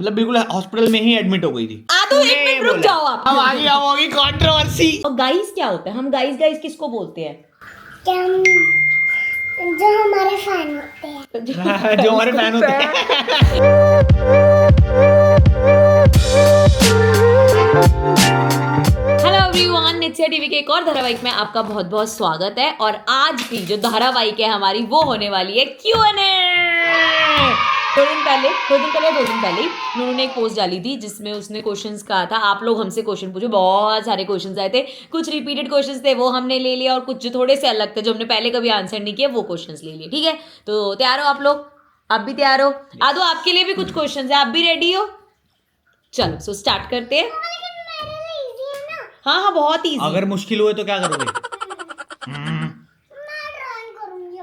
मतलब बिल्कुल हॉस्पिटल में ही एडमिट हो गई थी। आदू एक मिनट रुक जाओ आप। अब आगे होगी कंट्रोवर्सी। और गाइस क्या होता है? हम गाइस गाइस किसको बोलते हैं? जो हमारे फैन होते हैं। जो हमारे फैन होते हैं। हेलो एवरीवन, नित्या टीवी के एक और धारावाहिक में आपका बहुत बहुत स्वागत है। और आज की जो धारावाहिक है हमारी वो होने वाली है Q&A। दो दिन पहले नूनू ने एक पोस्ट डाली थी जिसमें उसने क्वेश्चंस कहा था आप लोग हमसे क्वेश्चन पूछो। बहुत सारे क्वेश्चंस आए थे, कुछ रिपीटेड क्वेश्चंस थे वो हमने ले लिया और कुछ जो थोड़े से अलग थे जो हमने पहले कभी आंसर नहीं किए वो क्वेश्चंस ले लिए। ठीक है, तो तैयार हो आप लोग? आप भी तैयार हो? आदो आपके लिए भी कुछ क्वेश्चंस है, आप भी रेडी हो? चलो सो स्टार्ट करते हैं। हाँ, बहुत ईजी। अगर मुश्किल हुए तो क्या करोगे?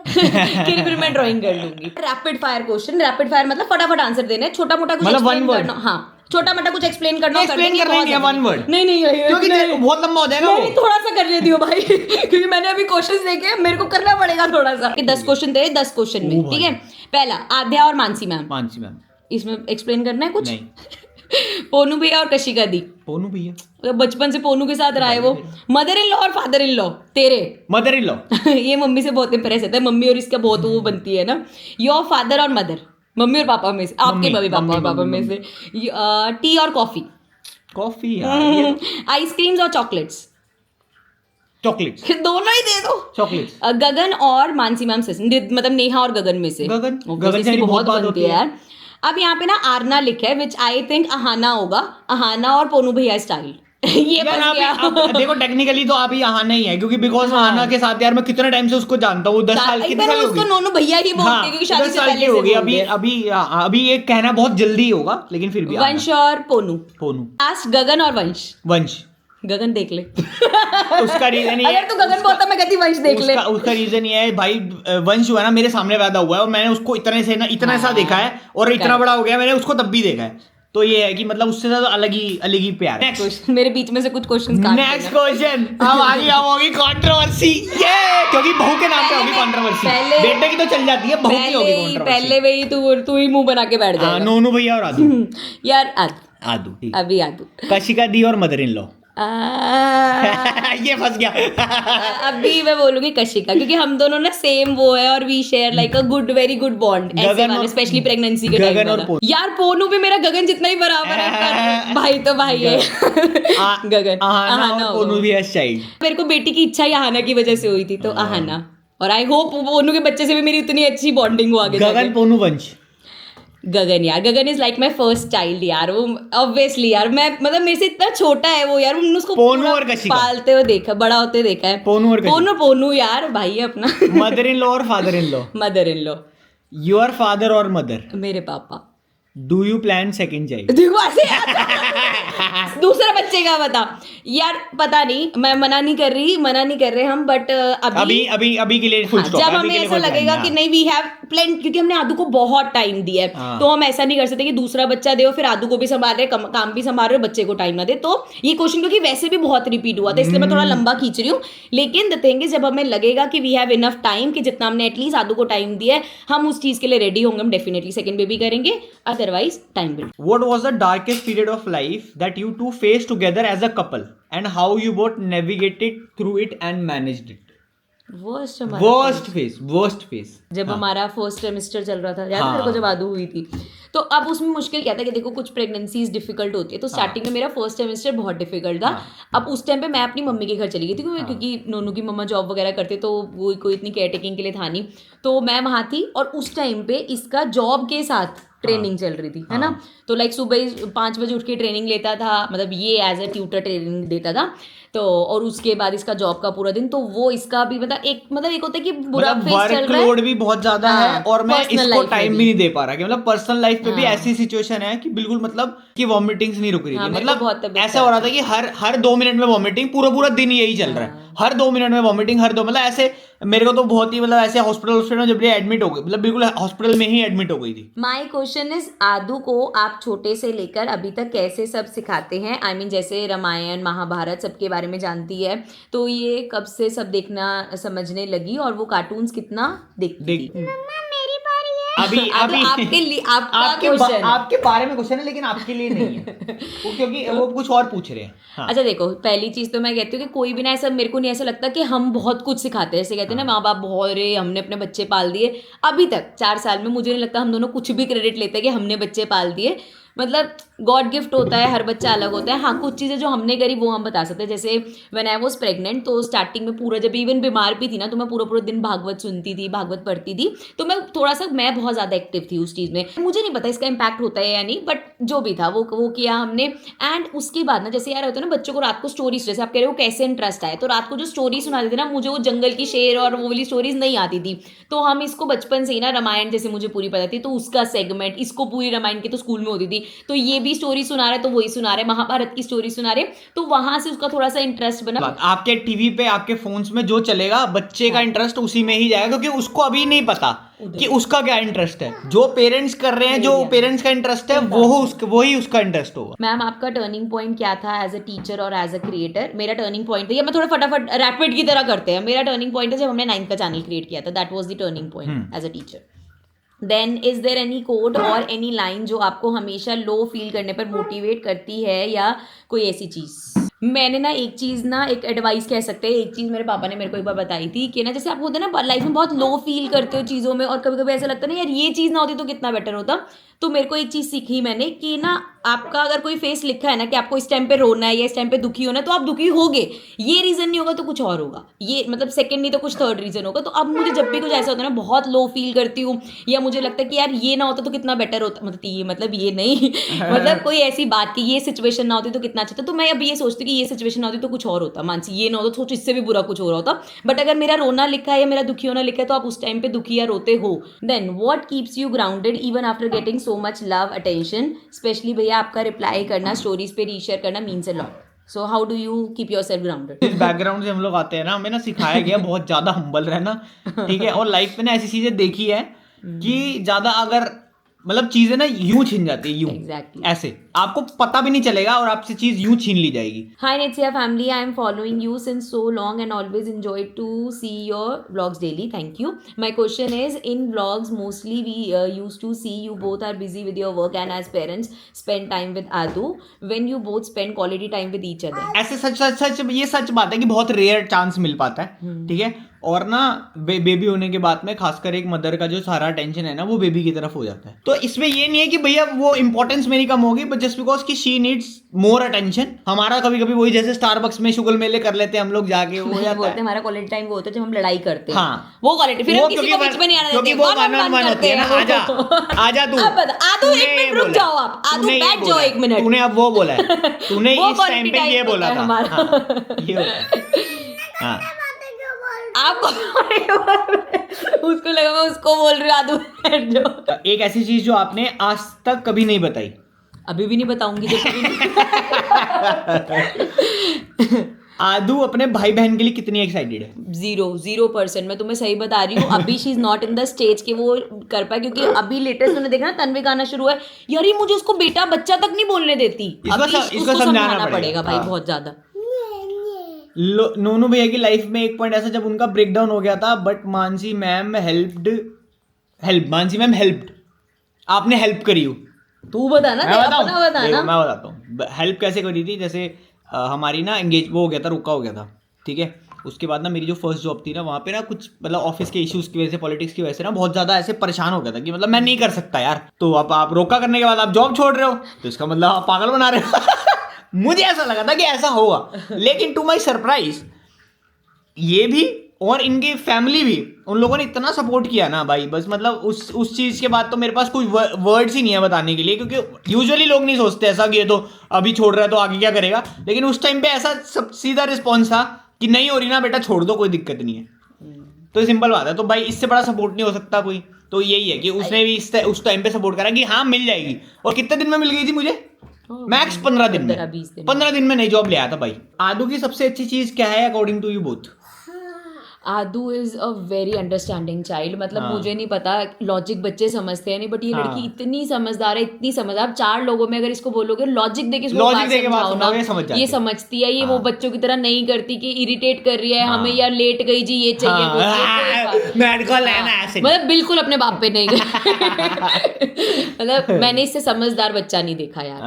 फिर मैं ड्राइंग कर लूंगी। Rapid fire question, rapid fire मतलब फटाफट आंसर देना है, छोटा मोटा कुछ मतलब एक्सप्लेन करना। हाँ, छोटा मोटा कुछ एक्सप्लेन करना। एक्सप्लेन करना नहीं है, वन वर्ड। नहीं क्योंकि बहुत लंबा हो जाएगा वो। थोड़ा सा कर लेती हूँ भाई क्योंकि मैंने अभी क्वेश्चंस देखे, मेरे को करना पड़ेगा थोड़ा सा। 10 क्वेश्चन थे, 10 क्वेश्चन में। ठीक है, पहला आध्या और मानसी मैम। इसमें एक्सप्लेन करना है कुछ? नहीं। पोनू भैया और कशिका दी। पोनू भैया तो बचपन से पोनू के साथ रहा है वो। मदर इन लॉ और फादर इन लॉ तेरे। Mother in law. ये मम्मी से बहुत इंप्रेस होता है, मम्मी और इसका बहुत वो बनती है ना। योर फादर और मदर, मम्मी और पापा में से, आपके मम्मी पापा और पापा में से। टी और कॉफी। कॉफी। आइसक्रीम्स और चॉकलेट्स। चॉकलेट्स। दोनों ही दे दो। चॉकलेट्स। गगन और मानसी मैम से, मतलब नेहा और गगन में से। गगन Obviously से बहुत बात बनती है यार। अब यहाँ पे ना आरना लिखा है विच आई थिंक अहाना होगा, अहाना और पोनू भैया स्टाइल। ये बस गया। देखो टेक्निकली तो आप ही आहाना ही है, क्योंकि बिकॉज आहाना के साथ यार मैं कितने टाइम से उसको जानता हूँ। 10 साल कितने साल हो उसको गए? नोनू भैया ही बोलते हैं क्योंकि शादी से पहले हो गई। से अभी अभी अभी ये कहना बहुत जल्दी होगा, लेकिन फिर भी वंश और पोनू। लास्ट गगन और वंश। वंश। गगन देख ले। उसका रीजन ये, अगर तू गगन बोलता मैं कहती वंश देख ले। उसका रीजन ये है भाई, वंश जो है ना मेरे सामने पैदा हुआ है और मैंने उसको इतना सा देखा है और इतना बड़ा हो गया मैंने उसको तब भी देखा है। तो ये है कि मतलब उससे ज्यादा अलग ही प्यार है। मेरे बीच में से कुछ क्वेश्चन काट। Next question. अब आगे होगी कंट्रोवर्सी। ये क्योंकि बहू के नाम पे होगी कंट्रोवर्सी। बेटे की तो चल जाती है, बहू की होगी कंट्रोवर्सी। पहले वही तू ही मुंह बना के बैठ जाएगा। नोनू भैया और आदू। यार आदू अभी आदू। कशिका दी और मदर इन लॉ। ये फंस गया। अभी मैं बोलूंगी कशिका, क्योंकि हम दोनों ना सेम वो है और we share like a good, very good bond. ऐसे वाले स्पेशली प्रेगनेंसी के टाइम वाला। यार पोनू भी मेरा गगन जितना ही बराबर है। भाई तो भाई है। गगन आहाना और पोनू भी है चाइल्ड। मेरे को बेटी की इच्छा ही आहाना की वजह से हुई थी, तो आहाना। और आई होप पोनू के बच्चे से भी मेरी इतनी अच्छी बॉन्डिंग हो आगे। गगन पोनू वंश। गगन यार, Gagan is like my first child यार। वो ऑब्वियसली यार, मैं मतलब मेरे से इतना छोटा है वो यार, उन्होंने उसको पालते हुए देखा, बड़ा होते देखा है। पोनू यार भाई है अपना। मदर इन लॉ और father in law. Mother in law. Your father और मदर। मेरे पापा। Do you plan second child? देखो दूसरा बच्चे का बता यार, पता नहीं, मैं मना नहीं कर रहे हम, बट अभी के लिए फुल स्टॉप। जब हमें ऐसा लगेगा कि नहीं वी हैव प्लान, क्योंकि हमने आदू को बहुत टाइम दिया है, तो हम ऐसा नहीं कर सकते कि दूसरा बच्चा दे और फिर आदू को भी संभाल रहे, काम भी संभाल रहे, बच्चे को टाइम ना दे। तो ये क्वेश्चन क्योंकि वैसे भी बहुत रिपीट हुआ था, इसलिए मैं थोड़ा लंबा खींच रही हूँ। लेकिन द थिंग इज, जब हमें लगेगा कि वी हैव इनफ टाइम, कि जितना हमने एटलीस्ट आदू को टाइम दिया है, हम उस चीज के लिए रेडी होंगे, हम डेफिनेटली सेकंड बेबी करेंगे, otherwise time will. What was the darkest period of life that you two faced together as a couple, and how you both navigated through it and managed it? Worst phase जब हमारा first semester चल रहा था यार, मेरे को जब आदू हुई थी, तो अब उसमें मुश्किल क्या था कि देखो कुछ प्रेगनेंसीज डिफिकल्ट होती है, तो स्टार्टिंग में मेरा फर्स्ट सेमेस्टर बहुत डिफिकल्ट था। अब उस टाइम पे मैं अपनी मम्मी के घर चली गई थी, क्योंकि नोनू की मम्मा जॉब वगैरह करते, तो वो कोई इतनी केयर टेकिंग के लिए था नहीं, तो मैं वहाँ थी। और उस टाइम पे इसका जॉब के साथ ट्रेनिंग चल रही थी, है ना। तो लाइक सुबह 5 बजे उठ के ट्रेनिंग लेता था, मतलब ये एज अ ट्यूटर ट्रेनिंग देता था। तो और उसके बाद इसका जॉब का पूरा दिन, तो वो इसका भी मतलब एक होता है कि बुरा फेस चल रहा है, वर्कलोड भी बहुत ज्यादा है और मैं इसको टाइम भी नहीं दे पा रहा, कि मतलब पर्सनल लाइफ पे भी ऐसी सिचुएशन है कि बिल्कुल मतलब कि वॉमिटिंग्स नहीं रुक रही थी। मतलब ऐसा हो रहा था कि हर 2 मिनट में वॉमिटिंग, पूरा दिन यही चल रहा है, हर 2 मिनट में वॉमिटिंग, मतलब ऐसे मेरे को तो बहुत ही मतलब ऐसे हॉस्पिटल में जब ये एडमिट हो गई, मतलब बिल्कुल हॉस्पिटल में ही एडमिट हो गई थी। माय क्वेश्चन इज, आदू को आप छोटे से लेकर अभी तक कैसे सब सिखाते हैं? आई मीन जैसे रामायण महाभारत सबके बारे में जानती है, तो ये कब से सब देखना समझने लगी और वो कार्टून्स कितना देखती थी? मम्मा मेरी बारी है। अभी आपके लिए आपका क्वेश्चन आपके बारे में क्वेश्चन है लेकिन आपके लिए नहीं है क्योंकि वो कुछ और पूछ रहे हैं। हाँ। अच्छा देखो, पहली चीज तो मैं कहती हूँ कि कोई भी ना ऐसा, मेरे को नहीं ऐसा लगता कि हम बहुत कुछ सिखाते हैं। जैसे कहते हैं ना माँ बाप बहुत रे हमने अपने बच्चे पाल दिए, अभी तक 4 साल में मुझे नहीं लगता हम दोनों कुछ भी क्रेडिट लेते हैं कि हमने बच्चे पाल दिए। मतलब गॉड गिफ्ट होता है, हर बच्चा अलग होता है। हाँ, कुछ चीज़ें जो हमने करी वो हम बता सकते हैं। जैसे व्हेन आई वाज प्रेग्नेंट, तो स्टार्टिंग में पूरा, जब इवन बीमार भी थी ना, तो मैं पूरा दिन भागवत सुनती थी, भागवत पढ़ती थी। तो मैं बहुत ज़्यादा एक्टिव थी उस चीज़ में। मुझे नहीं पता इसका इम्पैक्ट होता है या नहीं, बट जो भी था वो किया हमने। एंड उसके बाद ना, जैसे यार होता है ना बच्चों को रात को स्टोरीज, जैसे आप कह रहे हो कैसे इंटरेस्ट आए, तो रात को जो स्टोरी सुनाते थे ना, मुझे वो जंगल की शेर और वो वाली स्टोरीज नहीं आती थी। तो हम इसको बचपन से ही ना, रामायण जैसे मुझे पूरी पता थी, तो उसका सेगमेंट, इसको पूरी रामायण की तो स्कूल में होती थी, तो ये भी स्टोरी सुना रहे तो वही सुना रहे, महाभारत की स्टोरी सुना रहे, तो वहां से उसका थोड़ा सा इंटरेस्ट बना। आपके टीवी पे, आपके फोन्स में जो चलेगा, बच्चे का इंटरेस्ट उसी में ही जाएगा, क्योंकि उसको अभी नहीं पता कि उसका क्या इंटरेस्ट है। जो पेरेंट्स कर रहे हैं, जो पेरेंट्स का इंटरेस्ट है, वही उसका इंटरेस्ट होगा। मैम, आपका टर्निंग पॉइंट क्या था एज अ टीचर और एज अ क्रिएटर? मेरा टर्निंग पॉइंट था, या मैं थोड़ा फटाफट रैपिड की तरह करते हैं। मेरा टर्निंग पॉइंट है जब हमने 9th का चैनल क्रिएट किया था, that was the turning point as a teacher. Then is there any code और एनी लाइन जो आपको हमेशा लो फील करने पर मोटिवेट करती है, या कोई ऐसी चीज? मैंने ना एक चीज़ ना, एक एडवाइस कह सकते हैं, एक चीज़ मेरे पापा ने मेरे को एक बार बताई थी कि ना, जैसे आप होते हैं ना लाइफ में बहुत लो फील करते हो चीज़ों में, और कभी कभी ऐसा लगता है ना यार ये चीज़ ना होती तो कितना बेटर होता। तो मेरे को एक चीज़ सीखी मैंने कि ना, आपका अगर कोई फेस लिखा है ना कि आपको इस टाइम पे रोना है या इस टाइम पे दुखी होना है, तो आप दुखी होगे। ये रीज़न नहीं होगा तो कुछ और होगा, ये मतलब सेकंड नहीं तो कुछ थर्ड रीज़न होगा। तो अब मुझे जब भी कुछ ऐसा होता है ना, बहुत लो फील करती हूँ, या मुझे लगता है कि यार ये ना होता तो कितना बेटर होता, मतलब ये नहीं मतलब कोई ऐसी बात कि ये सिचुएशन ना होती तो कितना अच्छा था, तो मैं अब ये सोचती हूँ कि ये सिचुएशन ना होती तो कुछ और होता, मानसी ये ना होता तो इससे भी बुरा कुछ हो रहा होता। बट अगर मेरा रोना लिखा है या मेरा दुखी होना लिखा है, तो आप उस टाइम पे दुखी या रोते हो। Then what keeps you grounded even after getting so much love attention? Specially भैया आपका रिप्लाई करना, स्टोरीज पे रीशेयर करना means a lot. So how do you keep yourself grounded? इस बैकग्राउंड से हम लोग आते हैं ना, हमें ना सिखाया गया बहुत ज्यादा हम्बल रहना, ठीक है। और लाइफ में ना ऐसी चीजें देखी है कि ज्यादा अगर मतलब चीजें ना यूं छिन जाती है, यूं Exactly. ऐसे आपको पता भी नहीं चलेगा और आपसे चीज यूं छीन ली जाएगी। Hi Nitya family, I am following you since so long and always enjoyed to see your vlogs daily. Thank you. My question is, in vlogs mostly we used to see you both are busy with your work and as parents spend time with Adu. When you both spend quality time with each other? ऐसे सच ये सच बात है कि बहुत rare chance मिल पाता है, ठीक है। और ना बेबी होने के बाद में खासकर एक मदर का जो सारा टेंशन है ना, वो बेबी की तरफ हो जाता है। तो इसमें ये नहीं है कि भैया वो इंपॉर्टेंस मेरी कम होगी, बट जस्ट बिकॉज कि शी नीड्स मोर अटेंशन। हमारा कभी कभी वही, जैसे स्टारबक्स में शुगल मेले कर लेते हैं हम लोग जाके, वो जाता है हमारा क्वालिटी टाइम वो होता है जब हम लड़ाई करते हैं। हाँ, वो क्वालिटी फिर हम किसी को बीच में नहीं आने देते, क्योंकि वो मन होती है ना, आजा तू, आदू एक मिनट रुक जाओ, आप आदू बैठ जाओ एक मिनट। तूने अब वो बोला है, तूने इस टाइम पे ये बोला था, ये होता है। हाँ, आपको उसको लगा मैं उसको बोल रही हूँ, आदू बैठ जाओ। एक ऐसी चीज जो आपने आज तक कभी नहीं बताई। अभी भी नहीं बताऊंगी जब कभी आदू अपने भाई बहन के लिए कितनी एक्साइटेड है? 0% मैं तुम्हें सही बता रही हूँ। अभी she is not in the stage के वो कर पाए, क्योंकि अभी लेटेस्ट तुमने देखा ना, तन्वी गाना शुरू है यार, ये मुझे उसको बेटा बच्चा तक नहीं बोलने देती। इसको समझाना पड़ेगा भाई, बहुत ज्यादा। नोनू भैया की लाइफ में एक पॉइंट ऐसा जब उनका ब्रेकडाउन हो गया था, but Mansi ma'am Mansi ma'am helped, आपने हेल्प करी हो। तू बता ना, मैं बताता हूँ हेल्प कैसे करी थी। जैसे हमारी ना एंगेज वो हो गया था, रुका हो गया था, ठीक है। उसके बाद ना मेरी जो फर्स्ट जॉब थी ना, वहाँ पे ना कुछ मतलब ऑफिस के इश्यूज की वजह से, पॉलिटिक्स की वजह से ना बहुत ज्यादा ऐसे परेशान हो गया था कि मतलब मैं नहीं कर सकता यार। तो अब आप रोका करने के बाद आप जॉब छोड़ रहे हो, तो इसका मतलब आप पागल बना रहे हो। मुझे ऐसा लगा था कि ऐसा होगा, लेकिन टू माई सरप्राइज ये भी और इनकी फैमिली भी, उन लोगों ने इतना सपोर्ट किया ना भाई, बस मतलब उस चीज़ के बाद तो मेरे पास कोई वर्ड्स ही नहीं है बताने के लिए, क्योंकि यूजुअली लोग नहीं सोचते ऐसा कि ये तो अभी छोड़ रहा है तो आगे क्या करेगा। लेकिन उस टाइम पे ऐसा सब सीधा रिस्पॉन्स था कि नहीं हो रही ना बेटा, छोड़ दो, कोई दिक्कत नहीं है। तो सिंपल बात है। तो भाई इससे बड़ा सपोर्ट नहीं हो सकता कोई। तो यही है कि उसने भी उस टाइम पे सपोर्ट करा कि हाँ मिल जाएगी। और कितने दिन में मिल गई थी मुझे? मैक्स 15 दिन में। 15 दिन में नई जॉब ले आया था भाई। आदू की सबसे अच्छी चीज क्या है according to you both? Aadu is a very understanding child, मतलब मुझे नहीं पता लॉजिक बच्चे समझते हैं नहीं, बट ये लड़की इतनी समझदार है, इतनी समझदार। 4 लोगों में अगर इसको बोलोगे लॉजिक दे के इसको बात समझाओ ना, ये समझती है। ये वो बच्चों की तरह नहीं करती कि इरिटेट कर रही है हमें, यार लेट गई जी, ये चाहिए वो चाहिए, मतलब बिल्कुल अपने बाप पे नहीं गई। मतलब मैंने इससे समझदार बच्चा नहीं देखा यार।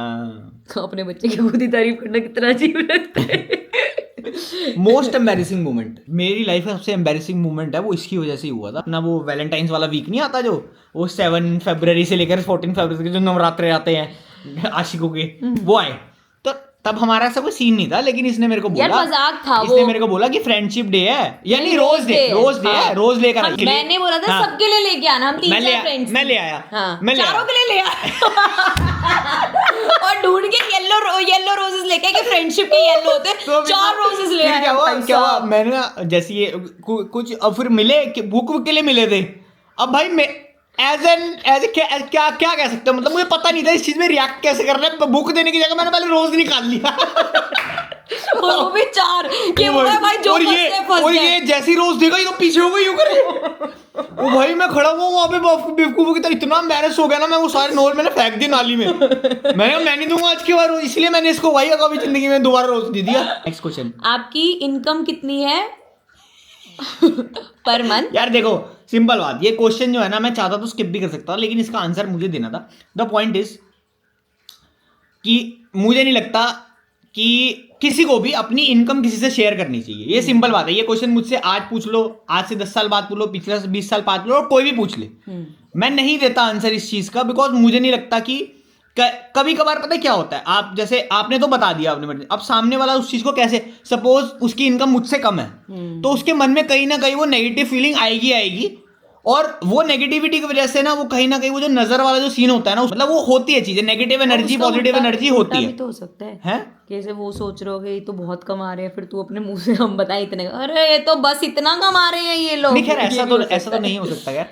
अपने बच्चे की खुद ही तारीफ करना कितना अजीब लगता है। मोस्ट एम्बैरेसिंग मोमेंट मेरी लाइफ का सबसे एम्बैरेसिंग मोमेंट है, वो इसकी वजह से ही हुआ था। अपना वो वैलेंटाइंस वाला वीक नहीं आता जो, वो 7 फरवरी से लेकर 14 फरवरी तक जो नवरात्रे आते हैं आशिकों के, वो आए। तो तब हमारा ऐसा कोई सीन नहीं था, लेकिन इसने मेरे को बोला, यार मजाक था इसने मेरे को बोला कि फ्रेंडशिप डे है, यानी रोज डे है, रोज लेकर आइए। मैंने बोला था सबके लिए लेके आना, हम 3-4 फ्रेंड्स, मैं ले आया, मैं चारों के लिए ले आया। और ढूंढ के येलो रोजेस लेके, कि फ्रेंडशिप के येलो होते, 4 रोजेस ले आया। क्या हुआ मैंने ना, जैसे ये कुछ अब फिर मिले बुक के लिए मिले थे। अब भाई मैं क्या कह सकते हो, मतलब मुझे पता नहीं था इस चीज में रिएक्ट कैसे करना है। बुक देने की जगह मैंने पहले रोज निकाल लिया। और वो भी 4 कि वो भाई जो और ये जैसी रोज देगा ये तो पीछे हो गई, यूं करे। वो भाई मैं खड़ा हुआ वहां पे बेवकूफों की तरह, इतना एम्बैरेस हो गया ना मैं, वो सारे नोट मैंने फेंक दिए नाली में। मैं नहीं दूंगा आज के बाद रोज, इसलिए मैंने इसको वही कभी जिंदगी में दोबारा रोज दे दिया। नेक्स्ट क्वेश्चन, आपकी इनकम कितनी है पर मंथ? यार देखो सिंपल बात, ये क्वेश्चन जो है ना मैं चाहता तो स्किप भी कर सकता, लेकिन इसका आंसर मुझे देना था। द पॉइंट इज कि मुझे नहीं लगता कि किसी को भी अपनी इनकम किसी से शेयर करनी चाहिए। ये सिंपल बात है। ये क्वेश्चन मुझसे आज पूछ लो, आज से 10 साल बाद पूछ लो, पिछले 20 साल बाद पूछ लो, कोई भी पूछ ले, मैं नहीं देता आंसर इस चीज का, बिकॉज मुझे नहीं लगता कि कभी कभार पता है क्या होता है, आप जैसे आपने तो बता दिया आपने, अब सामने वाला उस चीज को कैसे, सपोज उसकी इनकम मुझसे कम है, तो उसके मन में कहीं ना कहीं वो नेगेटिव फीलिंग आएगी, और वो नेगेटिविटी की वजह से ना वो कहीं ना कहीं वो जो नजर वाला जो सीन होता है ना, मतलब वो होती है चीजें, नेगेटिव एनर्जी पॉजिटिव एनर्जी होती है। तो हो सकता है हैं? कैसे वो सोच रहे हो कि तो बहुत कमा रहे हैं, फिर तू अपने मुंह से हम बताए इतने, अरे ये तो बस इतना कमा रहे हैं ये लोग। नहीं खैर ऐसा तो नहीं हो सकता यार।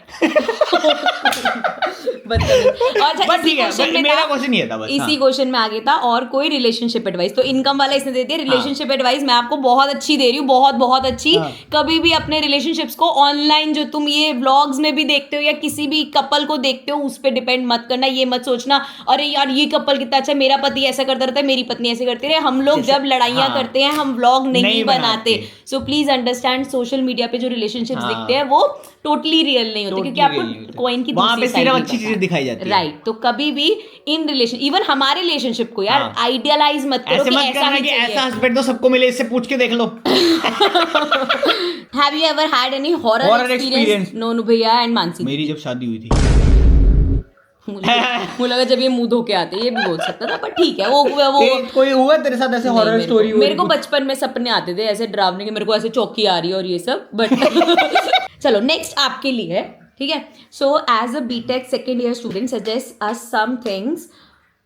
और ठीक है, मेरा क्वेश्चन ये था बस, इसी क्वेश्चन में आगे था। और कोई रिलेशनशिप एडवाइस, तो इनकम वाला इसने दे दिया, रिलेशनशिप एडवाइस मैं आपको बहुत अच्छी दे रही हूँ, बहुत बहुत अच्छी। कभी भी अपने रिलेशनशिप्स को ऑनलाइन जो तुम ये व्लॉग्स में भी देखते हो या किसी भी कपल को देखते हो उस पर डिपेंड मत करना। ये मत सोचना अरे यार ये कपल कितना अच्छा, मेरा पति ऐसा करता रहता है, मेरी पत्नी ऐसे करती है। हम लोग जब लड़ाइयाँ करते हैं हम व्लॉग नहीं बनाते। So please understand, social media पे जो रिलेशनशिप्स दिखते हैं वो टोटली रियल नहीं होते, क्योंकि आपको कॉइन की दूसरी साइड अच्छी चीजें दिखाई जाती है। राइट, तो कभी भी इन रिलेशन, इवन हमारे रिलेशनशिप को यार आइडियलाइज मत करो कि ऐसा ही चाहिए, ऐसा हस्बैंड तो सबको मिले, इससे पूछ के देख लो। Have you ever had any horror experience? Nonu भैया एंड मानसी, मेरी जब शादी हुई थी, मुझे लगा जब ये मुंह धो के आते ये भी बोल सकता था, पर ठीक है। वो कोई हुआ तेरे साथ ऐसे हॉरर स्टोरी? मेरे को बचपन में सपने आते थे ऐसे डरावने के, मेरे को ऐसे चौकी आ रही है और ये सब, बट चलो नेक्स्ट आपके लिए है, ठीक है। So as a BTech second year student suggest us some things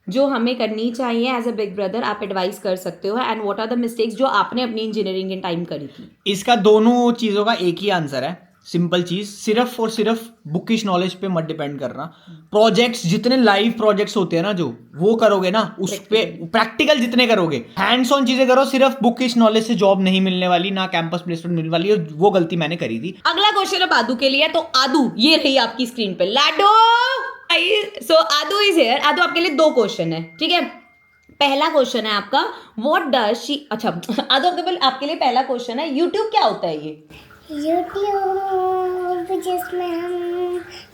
जो हमें करनी चाहिए एज अ बिग ब्रदर, आप एडवाइस कर सकते हो, and what are the mistakes जो आपने अपनी इंजीनियरिंग के टाइम करी थी। इसका दोनों चीजों का एक ही आंसर है, सिंपल चीज, सिर्फ और सिर्फ बुकिश नॉलेज पे मत डिपेंड करना। प्रोजेक्ट्स जितने लाइव प्रोजेक्ट्स होते हैं ना जो वो करोगे ना, उस पे प्रैक्टिकल जितने करोगे, हैंड्स ऑन चीजें करो। सिर्फ बुकिश नॉलेज से जॉब नहीं मिलने वाली, ना कैंपस प्लेसमेंट मिलने वाली, और वो गलती मैंने करी थी। अगला क्वेश्चन है आदू के लिए, तो आदू ये रही आपकी स्क्रीन पे लाडो। सो आदू इज हियर। आदू आपके लिए 2 क्वेश्चन है, ठीक है। पहला क्वेश्चन है आपका व्हाट डज शी, अच्छा आदू आपके लिए पहला क्वेश्चन है यूट्यूब क्या होता है? ये यूट्यूब जिसमें हम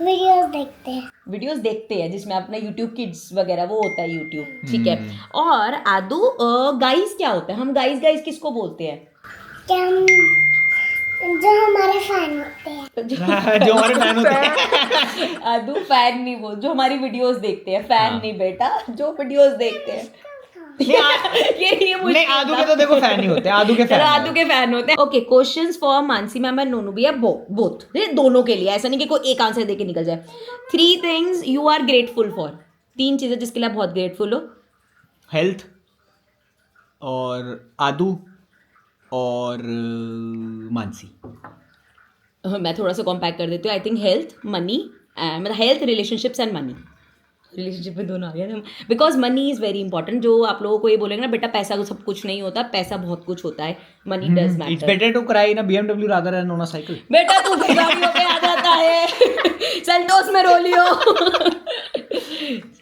वीडियोस देखते हैं जिसमें अपना यूट्यूब किड्स वगैरह वो होता है यूट्यूब, ठीक है। और आदू गाइस क्या होता है? हम गाइस किसको बोलते हैं? क्या हम जो हमारे फैन होते हैं। जो हमारे फैन होते हैं। आदू फैन नहीं बोल, जो हमारी वीडियोस देखते हैं, फैन नहीं बेटा, जो वीडियोस देखते हैं। ये नहीं, आदू के तो देखो फैन ही होते हैं, आदू के फैन होते हैं। Okay, questions for Mansi ma'am and Nonu भैया, बोथ दोनों के लिए, ऐसा नहीं कि कोई एक आंसर देके निकल जाए। 3 things you are grateful for, 3 चीजें जिसके लिए आप बहुत ग्रेटफुल हो। हेल्थ, और आदू, और मानसी। मैं थोड़ा सा कॉम्पैक्ट कर देती हूँ। आई थिंक हेल्थ, मनी, मतलब health, relationships and money. Relationship में दोनों आ गया ना, because money is very important. जो आप लोगों को ये बोलेंगे ना बेटा पैसा सब कुछ नहीं होता, पैसा बहुत कुछ होता है. Money does it's matter. Better to cry in a BMW rather than on a cycle. बेटा तू गाड़ियों पे आ जाता है, सेल्टोस में रो लियो.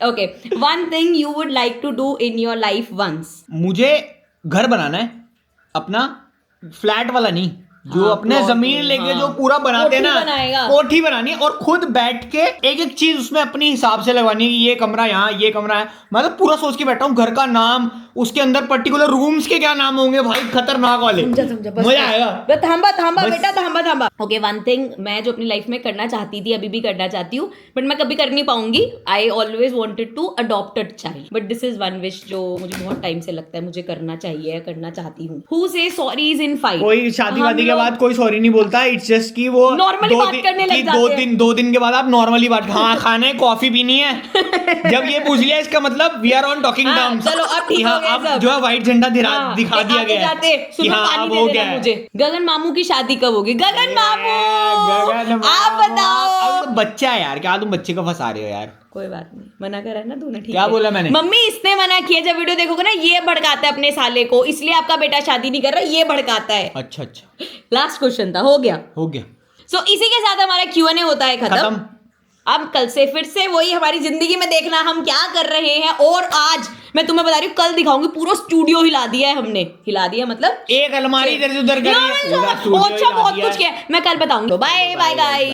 Okay, one thing you would like to do in your life once. मुझे घर बनाना है अपना, फ्लैट वाला नहीं, जो हाँ, अपने plot, जमीन लेके हाँ. जो पूरा बनाते हैं कोठी ना, बनाएगा. कोठी बनानी है और खुद बैठ के एक एक चीज उसमें अपनी हिसाब से लगवानी है कि ये कमरा यहाँ, ये कमरा है. मतलब पूरा सोच के बैठा हूँ घर का नाम, उसके अंदर पर्टिकुलर रूम्स के क्या नाम होंगे भाई, खतरनाक वाले. समझा बस. मजा आएगा. थांबा बस. बेटा, थांबा. ओके, वन थिंग मैं जो अपनी लाइफ में करना चाहती थी, अभी भी करना चाहती हूँ, बट मैं कभी कर नहीं पाऊंगी. I always wanted to adopt a child, but this is one wish जो मुझे बहुत टाइम से लगता है मुझे करना चाहिए, करना चाहती हूँ. हु से सॉरी इज इन फाइट. कोई शादी वादी के बाद कोई सॉरी नहीं बोलता. इट्स जस्ट कि वो Normally बात करने लग जाते हैं. दो दिन के बाद आप नॉर्मली बात, हाँ खाना है, कॉफी पीनी है. जब ये पूछ लिया इसका मतलब वी आर ऑन टॉकिंग हाँ, टर्म्स. चलो, अब ठीक हो गया अब सब. जो है व्हाइट झंडा हाँ, दिखा दिया आगे गया जाते, है कि सुनो, हाँ पानी अब दे हो देना गया है. मुझे. गगन मामू की शादी कब होगी? गगन मामू, गगन आप मामू. बताओ. अब तो बच्चा है यार, क्या तुम बच्चे को फंसा रहे हो यार. कोई बात नहीं, मना करा है ना तूने, ठीक क्या है. बोला मैंने? मम्मी इसने मना किया. जब वीडियो देखोगे ना ये भड़काता है अपने साले को, इसलिए आपका बेटा शादी नहीं कर रहा, ये भड़काता है. अच्छा अच्छा, लास्ट क्वेश्चन था, हो गया. हो गया. सो इसी के साथ हमारा Q&A होता है खत्म. खत्म. अब कल से फिर से वही हमारी जिंदगी में देखना हम क्या कर रहे हैं. और आज मैं तुम्हें बता रही हूँ, कल दिखाऊंगी पूरा स्टूडियो हिला दिया है हमने. हिला दिया मतलब एक अलमारी इधर से उधर करी है, पूरा स्टूडियो अच्छा हिला बहुत दिया कुछ है. किया है. मैं कल बताऊंगी. Bye bye guys.